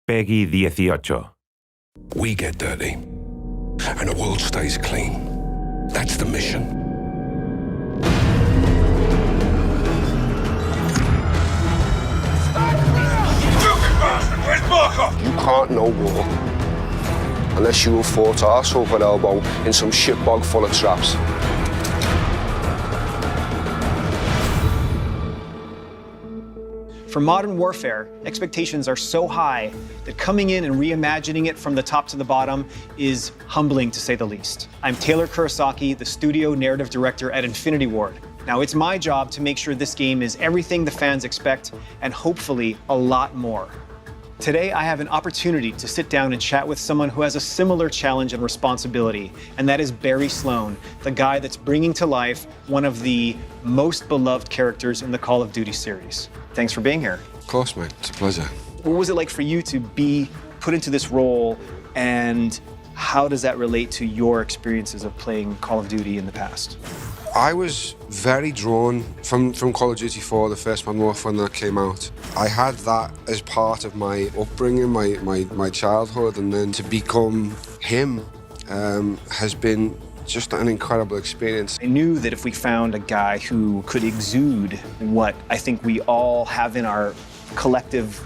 Peggy 18. We get dirty, and the world stays clean. That's the mission. You can't know war unless you have fought arse over elbow in some shitbog full of traps. For modern warfare, expectations are so high that coming in and reimagining it from the top to the bottom is humbling, to say the least. I'm Taylor Kurosaki, the studio narrative director at Infinity Ward. Now, it's my job to make sure this game is everything the fans expect, and hopefully a lot more. Today, I have an opportunity to sit down and chat with someone who has a similar challenge and responsibility, and that is Barry Sloane, the guy that's bringing to life one of the most beloved characters in the Call of Duty series. Thanks for being here. Of course, mate. It's a pleasure. What was it like for you to be put into this role, and how does that relate to your experiences of playing Call of Duty in the past? I was very drawn from Call of Duty 4, the first Modern Warfare when that came out. I had that as part of my upbringing, my childhood, and then to become him has been just an incredible experience. I knew that if we found a guy who could exude what I think we all have in our collective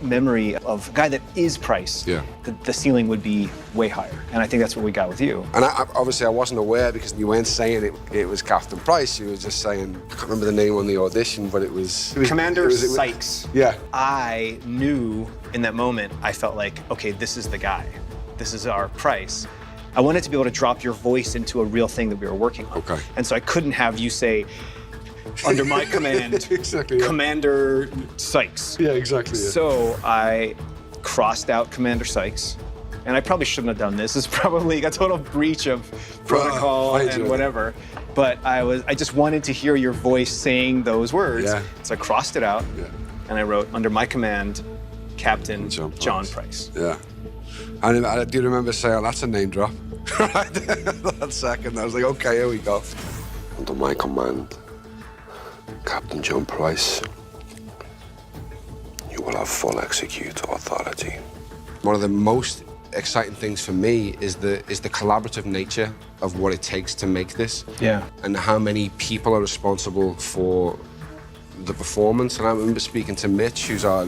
memory of a guy that is Price, yeah, the ceiling would be way higher. And I think that's what we got with you. And obviously I wasn't aware, because you weren't saying it was Capitan Price. You were just saying, I can't remember the name on the audition, but it was Commander Sykes. Yeah. I knew in that moment, I felt like, okay, this is the guy. This is our Price. I wanted to be able to drop your voice into a real thing that we were working on. Okay. And so I couldn't have you say, under my command, exactly, yeah. Commander Sykes. Yeah, exactly. Yeah. So I crossed out Commander Sykes, and I probably shouldn't have done this. It's probably a total breach of protocol and whatever. But I just wanted to hear your voice saying those words. Yeah. So I crossed it out, yeah, and I wrote, under my command, Captain John Price. Yeah. And I do remember saying, oh, that's a name drop. Right there, that second, I was like, okay, here we go. Under my command, Captain John Price, you will have full executor authority. One of the most exciting things for me is the collaborative nature of what it takes to make this. Yeah. And how many people are responsible for the performance. And I remember speaking to Mitch, who's our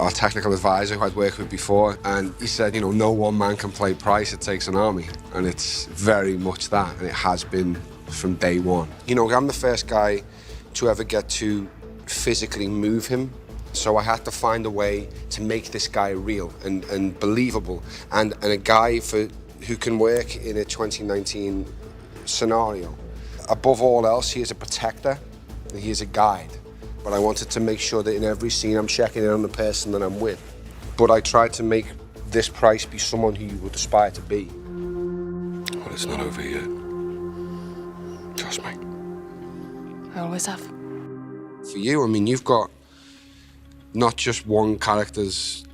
technical advisor who I'd worked with before, and he said, you know, no one man can play Price, it takes an army. And it's very much that, and it has been from day one. You know, I'm the first guy to ever get to physically move him, so I had to find a way to make this guy real and believable, and a guy who can work in a 2019 scenario. Above all else, he is a protector, and he is a guide. But I wanted to make sure that in every scene I'm checking in on the person that I'm with. But I tried to make this Price be someone who you would aspire to be. Well, it's not over yet. Trust me. I always have. For you, I mean, you've got not just one character's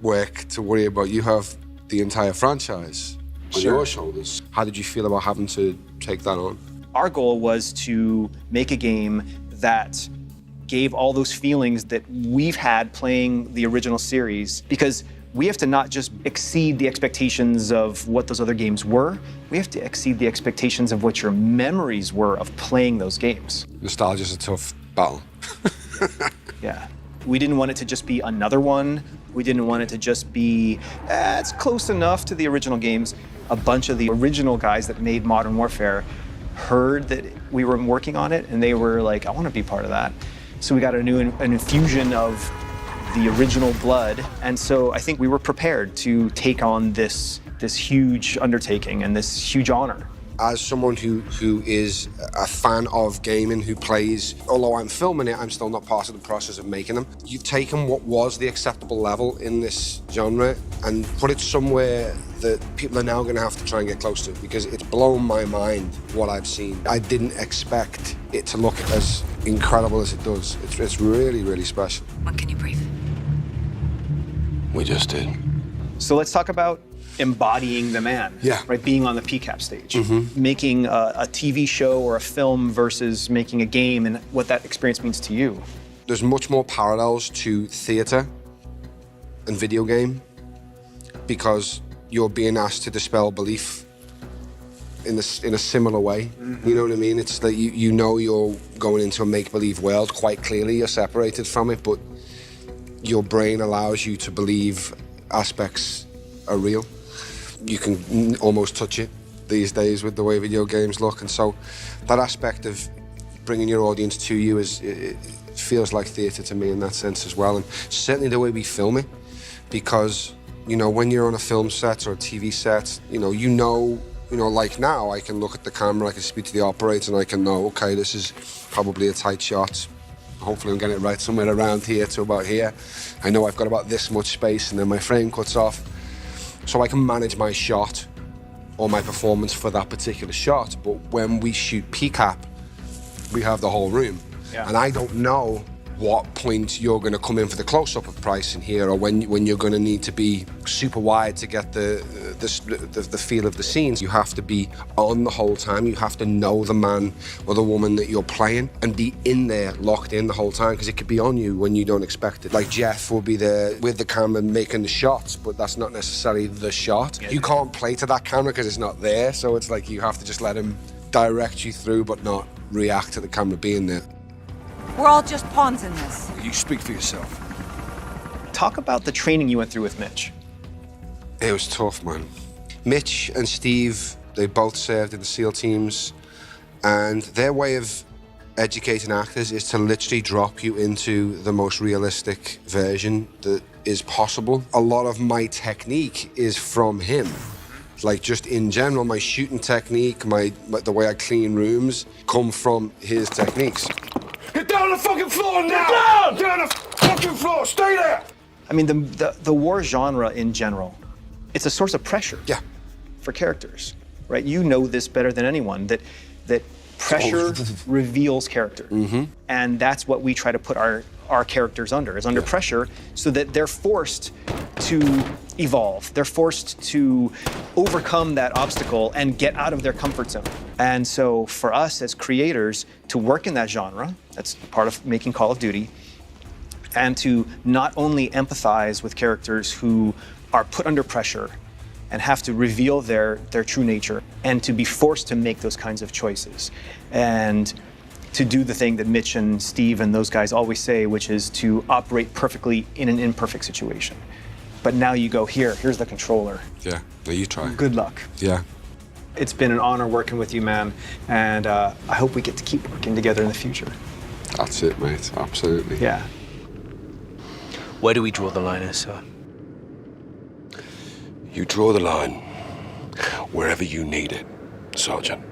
work to worry about. You have the entire franchise on your shoulders. How did you feel about having to take that on? Our goal was to make a game that gave all those feelings that we've had playing the original series, because we have to not just exceed the expectations of what those other games were, we have to exceed the expectations of what your memories were of playing those games. Nostalgia's a tough battle. Yeah. We didn't want it to just be another one. We didn't want it to just be, it's close enough to the original games. A bunch of the original guys that made Modern Warfare heard that we were working on it, and they were like, I want to be part of that. So we got an infusion of the original blood, and so I think we were prepared to take on this huge undertaking and this huge honor. As someone who is a fan of gaming, who plays, although I'm filming it, I'm still not part of the process of making them. You've taken what was the acceptable level in this genre and put it somewhere that people are now going to have to try and get close to, because it's blown my mind what I've seen. I didn't expect it to look as incredible as it does. It's really, really special. When can you breathe? We just did. So let's talk about embodying the man, yeah, right? Being on the PCAP stage, making a TV show or a film versus making a game, and what that experience means to you. There's much more parallels to theatre and video game because you're being asked to dispel belief in a similar way. You know what I mean? It's that you know you're going into a make-believe world quite clearly. You're separated from it, but your brain allows you to believe aspects are real. You can almost touch it these days with the way video games look, and so that aspect of bringing your audience to you it feels like theatre to me in that sense as well, and certainly the way we film it, because you know when you're on a film set or a TV set, you know, like now I can look at the camera, I can speak to the operator, and I can know, okay, this is probably a tight shot. Hopefully I'm getting it right somewhere around here to about here. I know I've got about this much space, and then my frame cuts off. So I can manage my shot or my performance for that particular shot. But when we shoot PCAP, we have the whole room. Yeah. And I don't know what point you're going to come in for the close-up of Price in here, or when you're going to need to be super wide to get the feel of the scenes. You have to be on the whole time. You have to know the man or the woman that you're playing and be in there, locked in the whole time, because it could be on you when you don't expect it. Like Jeff will be there with the camera making the shots, but that's not necessarily the shot. Yeah. You can't play to that camera because it's not there, so it's like you have to just let him direct you through, but not react to the camera being there. We're all just pawns in this. You speak for yourself. Talk about the training you went through with Mitch. It was tough, man. Mitch and Steve, they both served in the SEAL teams, and their way of educating actors is to literally drop you into the most realistic version that is possible. A lot of my technique is from him. Like, just in general, my shooting technique, the way I clean rooms, come from his techniques. Get down on the fucking floor now! Get down! Get on the fucking floor! Stay there! I mean, the war genre in general, it's a source of pressure. Yeah. For characters, right? You know this better than anyone, that pressure reveals character. Mm-hmm. And that's what we try to put our characters under, is under pressure, so that they're forced to evolve. They're forced to overcome that obstacle and get out of their comfort zone. And so for us as creators to work in that genre, that's part of making Call of Duty, and to not only empathize with characters who are put under pressure and have to reveal their true nature, and to be forced to make those kinds of choices, and to do the thing that Mitch and Steve and those guys always say, which is to operate perfectly in an imperfect situation. But now you go, here's the controller. Yeah, no, you try. Good luck. Yeah. It's been an honor working with you, man, and I hope we get to keep working together in the future. That's it, mate, absolutely. Yeah. Where do we draw the line, sir? You draw the line wherever you need it, Sergeant.